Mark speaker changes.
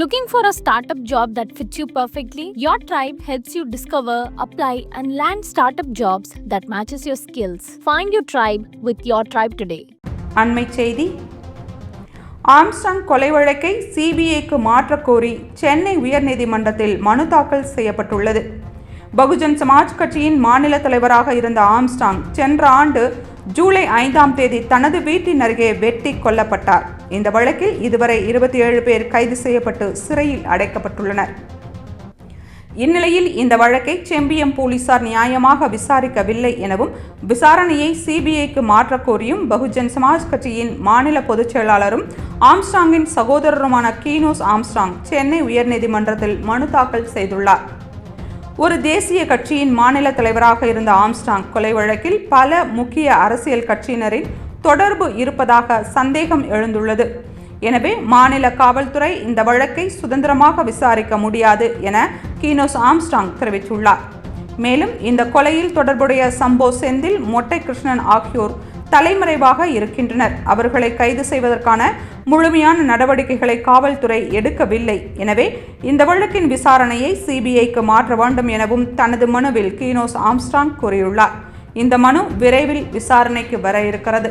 Speaker 1: Looking for a startup job that fits you perfectly? Your tribe helps you discover, apply, and land startup jobs that matches your skills. Find your tribe with your tribe today.
Speaker 2: அண்மை செய்தி. Armstrong கொலை வழக்கை சிபிஐக்கு மாற்றக் கோரி சென்னை உயர்நீதிமன்றத்தில் மனு தாக்கல் செய்யப்பட்டுள்ளது. பகுஜன் சமாஜ் கட்சியின் மாநில தலைவராக இருந்த ஆம்ஸ்ட்ராங் சென்ற ஆண்டு ஜூலை 5ஆம் தேதி தனது வீட்டின் அருகே வெட்டி கொல்லப்பட்டார். இந்த வழக்கில் இதுவரை 27 பேர் கைது செய்யப்பட்டு சிறையில் அடைக்கப்பட்டுள்ளனர். இந்நிலையில் இந்த வழக்கை செம்பியம் போலீசார் நியாயமாக விசாரிக்கவில்லை எனவும் விசாரணையை சிபிஐக்கு மாற்றக் கோரியும் பகுஜன் சமாஜ் கட்சியின் மாநில பொதுச் செயலாளரும் ஆம்ஸ்ட்ராங்கின் சகோதரருமான கீனோஸ் ஆம்ஸ்ட்ராங் சென்னை உயர்நீதிமன்றத்தில் மனு தாக்கல் செய்துள்ளார். ஒரு தேசிய கட்சியின் மாநில தலைவராக இருந்த ஆம்ஸ்ட்ராங் கொலை வழக்கில் பல முக்கிய அரசியல் கட்சியினரின் தொடர்பு இருப்பதாக சந்தேகம் எழுந்துள்ளது. எனவே மாநில காவல்துறை இந்த வழக்கை சுதந்திரமாக விசாரிக்க முடியாது என கீனோஸ் ஆம்ஸ்ட்ராங் தெரிவித்துள்ளார். மேலும் இந்த கொலையில் தொடர்புடைய சம்போ செந்தில், மொட்டை கிருஷ்ணன் ஆகியோர் தலைமறைவாக இருக்கின்றனர். அவர்களை கைது செய்வதற்கான முழுமையான நடவடிக்கைகளை காவல்துறை எடுக்கவில்லை. எனவே இந்த வழக்கின் விசாரணையை சிபிஐக்கு மாற்ற வேண்டும் எனவும் தனது மனுவில் கீனோஸ் ஆம்ஸ்ட்ராங் கூறியுள்ளார். இந்த மனு விரைவில் விசாரணைக்கு வர இருக்கிறது.